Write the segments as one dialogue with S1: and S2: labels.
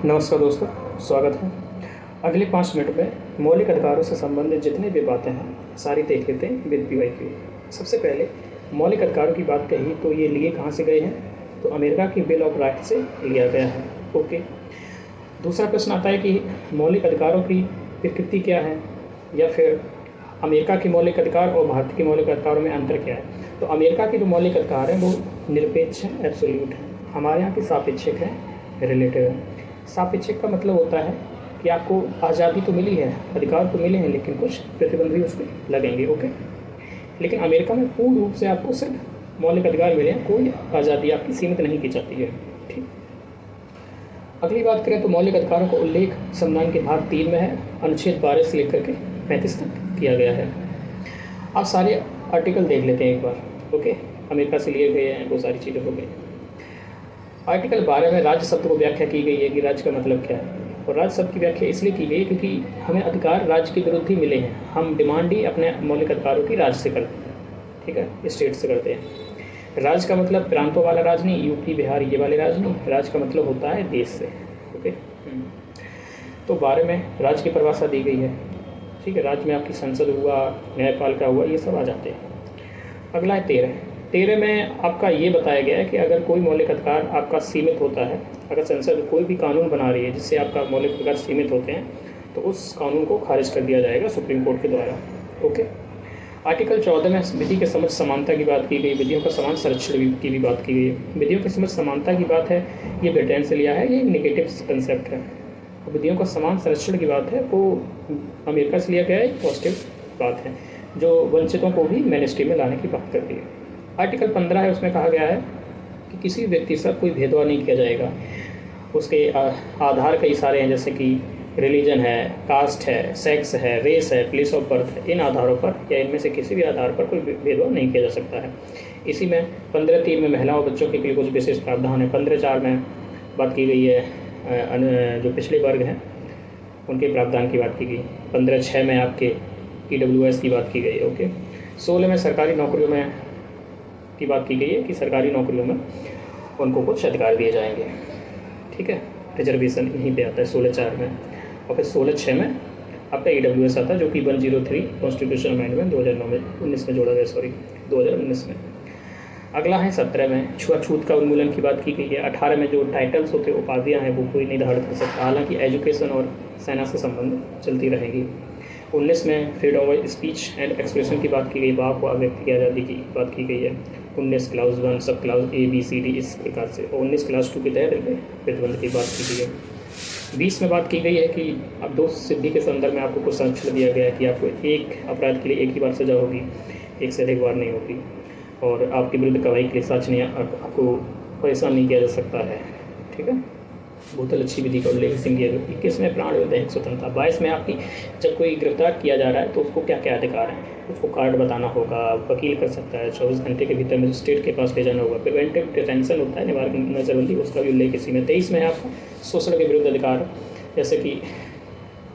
S1: नमस्कार दोस्तों, स्वागत है। अगले 5 मिनट में मौलिक अधिकारों से संबंधित जितनी भी बातें हैं सारी देख लेते हैं विद PYQ। सबसे पहले मौलिक अधिकारों की बात कही तो ये लिए कहाँ से गए हैं, तो अमेरिका की बिल ऑफ राइट से लिया गया है। ओके। दूसरा प्रश्न आता है कि मौलिक अधिकारों की प्रकृति क्या है, या फिर अमेरिका के मौलिक अधिकार और भारत के मौलिक अधिकारों में अंतर क्या है। तो अमेरिका के जो मौलिक अधिकार हैं वो निरपेक्ष हैं, एब्सोल्यूट हैं। हमारे यहाँ के सापेक्षिक हैं, रिलेटिव हैं। सापेक्षिक का मतलब होता है कि आपको आज़ादी तो मिली है, अधिकार तो मिले हैं, लेकिन कुछ प्रतिबंध भी उसमें लगेंगे। ओके। लेकिन अमेरिका में पूर्ण रूप से आपको सिर्फ मौलिक अधिकार मिले हैं, कोई आज़ादी आपकी सीमित नहीं की जाती है। ठीक। अगली बात करें तो मौलिक अधिकारों का उल्लेख संविधान के भाग 3 में है, अनुच्छेद 12 से लेकर के 35 तक किया गया है। आप सारे आर्टिकल देख लेते हैं एक बार। ओके। अमेरिका से लिए गए हैं, वो सारी चीज़ें हो गई। आर्टिकल 12 में राज्य शब्द को व्याख्या की गई है कि राज्य का मतलब क्या है, और राज्य शब्द की व्याख्या इसलिए की गई है क्योंकि हमें अधिकार राज्य के विरुद्ध ही मिले हैं। हम डिमांड ही अपने मौलिक अधिकारों की राज्य से करते हैं, ठीक है, स्टेट से करते हैं। राज्य का मतलब प्रांतों वाला राज्य नहीं, यूपी बिहार ये वाले राज्य नहीं। राज्य का मतलब होता है देश से। ओके। तो 12 में राज्य की परिभाषा दी गई है। ठीक है। राज्य में आपकी संसद हुआ, न्यायपालिका हुआ, ये सब आ जाते हैं। अगला है 13 में आपका ये बताया गया है कि अगर कोई मौलिक अधिकार आपका सीमित होता है, अगर संसद कोई भी कानून बना रही है जिससे आपका मौलिक अधिकार सीमित होते हैं, तो उस कानून को खारिज कर दिया जाएगा सुप्रीम कोर्ट के द्वारा। ओके। आर्टिकल 14 में विधि के समझ समानता की बात की गई, विधियों का समान संरक्षण की भी बात की गई है। विधियों की समझ समानता की बात है, ये ब्रिटेन से लिया है, ये नेगेटिव कंसेप्ट है। विधियों का समान संरक्षण की बात है, वो अमेरिका से लिया गया है, एक पॉजिटिव बात है जो वंचितों को भी मेन स्ट्रीम में लाने की बात करती है। आर्टिकल 15 है, उसमें कहा गया है कि किसी व्यक्ति से कोई भेदभाव नहीं किया जाएगा। उसके आधार कई सारे हैं, जैसे कि रिलीजन है, कास्ट है, सेक्स है, रेस है, प्लेस ऑफ बर्थ है। इन आधारों पर या इनमें से किसी भी आधार पर कोई भेदभाव नहीं किया जा सकता है। इसी में 15(3) में महिलाओं और बच्चों के लिए कुछ विशेष प्रावधान है। 15(4) में बात की गई है जो पिछले वर्ग हैं उनके प्रावधान की बात की गई। 15(6) में आपके EWS की बात की गई। ओके। 16 में सरकारी नौकरियों में की बात की गई है कि सरकारी नौकरियों में उनको कुछ अधिकार दिए जाएंगे। ठीक है। रिजर्वेशन यहीं पे आता है 16(4) में। और फिर 16(6) में आपका EWS आता है, जो कि 103 कॉन्स्टिट्यूशन अमेंडमेंट 2019 में जोड़ा गया, 2019 में। अगला है 17 में छुआछूत का उन्मूलन की बात की गई है। 18 में जो टाइटल्स होते हैं, उपाधियाँ हैं, वो कोई नहीं धारण कर सकता, हालांकि एजुकेशन और सेना से संबंध चलती रहेगी। 19 में freedom of speech and expression की बात की गई, वाक व अभिव्यक्ति की आज़ादी की बात की गई है। 19 क्लाउज 1 सब clause A B C D इस प्रकार से, और 19 क्लास 2 के तहत इनमें प्रतिबंध की बात की गई है। 20 में बात की गई है कि अब दोष सिद्धि के संदर्भ में आपको कुछ संरक्षण दिया गया है कि आपको एक अपराध के लिए एक ही बार सजा होगी, एक से अधिक बार नहीं होगी, और आपके विरुद्ध गवाही के लिए सच नहीं, आपको परेशान नहीं किया जा सकता है। ठीक है। बहुत अच्छी विधि का उल्लेख सिंह किया गया। 21 में प्राण व दैहिक स्वतंत्रता। 22 में आपकी जब कोई गिरफ्तार किया जा रहा है तो उसको क्या क्या अधिकार हैं, उसको कार्ड बताना होगा, वकील कर सकता है, 24 घंटे के भीतर मजिस्ट्रेट के पास ले जाना होगा। प्रिवेंटिव डिटेंशन होता है, निवारक नजरबंदी, उसका भी उल्लेख इसी में। 23 में है आपका शोषण के विरुद्ध अधिकार, जैसे कि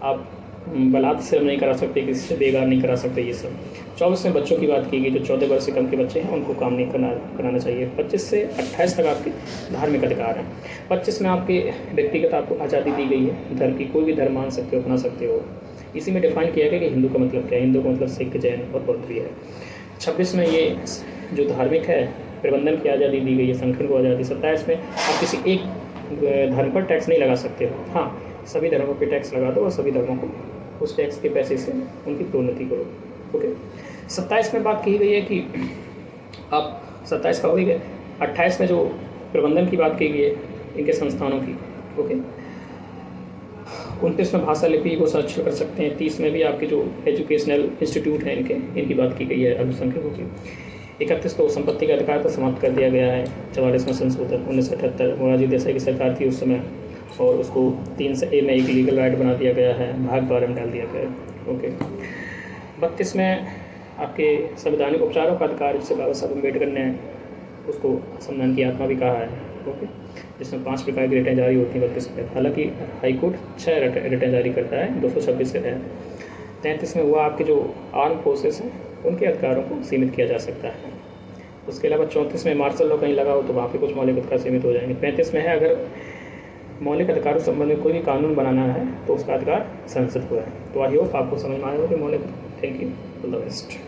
S1: आप बलात् से नहीं करा सकते, किसी से बेगार नहीं करा सकते, ये सब। 24 में बच्चों की बात की गई, जो 14 वर्ष से कम के बच्चे हैं उनको काम नहीं कराना चाहिए। 25 से 28 तक आपके धार्मिक अधिकार हैं। 25 में आपके व्यक्तिगत आपको आज़ादी दी गई है, धर्म की कोई भी धर्म मान सकते हो, अपना सकते हो। इसी में डिफाइन किया गया कि हिंदू का मतलब क्या है। हिंदू का मतलब सिख, जैन और बौद्ध भी है। 26 में ये जो धार्मिक है प्रबंधन की आज़ादी दी गई है, संगठन को आज़ादी। 27 में आप किसी एक धर्म पर टैक्स नहीं लगा सकते हो, हाँ सभी धर्मों पर टैक्स लगा दो और सभी धर्मों को उस टैक्स के पैसे से उनकी प्रोन्नति करो। ओके। 27 में बात की गई है कि आप 27 का हो ही गए। 28 में जो प्रबंधन की बात की गई है इनके संस्थानों की। ओके। 29 में भाषा लिपि को संरक्षण कर सकते हैं। 30 में भी आपके जो एजुकेशनल इंस्टीट्यूट हैं इनकी बात की गई है अल्पसंख्यकों की। 31 को संपत्ति का अधिकार पर समाप्त कर दिया गया है। 44 में संशोधन 1978 मोरारजी देसाई की सरकार थी उस समय, और उसको 3A में एक लीगल राइट बना दिया गया है, भाग 12 में डाल दिया गया है। ओके। 32 में आपके संवैधानिक उपचारों का अधिकार, जिसे बाबा साहब अम्बेडकर ने उसको संविधान की आत्मा भी कहा है। ओके। जिसमें 5 प्रकार की रिटें जारी होती हैं 32 के तहत, हालांकि हाईकोर्ट 6 रिटें जारी करता है 226 के तहत। 33 में हुआ आपके जो आर्म फोर्सेस हैं उनके अधिकारों को सीमित किया जा सकता है। उसके अलावा 34 में मार्शल लॉ कहीं लगा हो तो वहाँ पे कुछ मौलिक अधिकार सीमित हो जाएंगे। 35 में है अगर मौलिक अधिकारों से संबंधित कोई भी कानून बनाना है तो उसका अधिकार संसद को है। तो आई होप आपको समझ में आया होगा कि मौलिक। Thank you, all the best.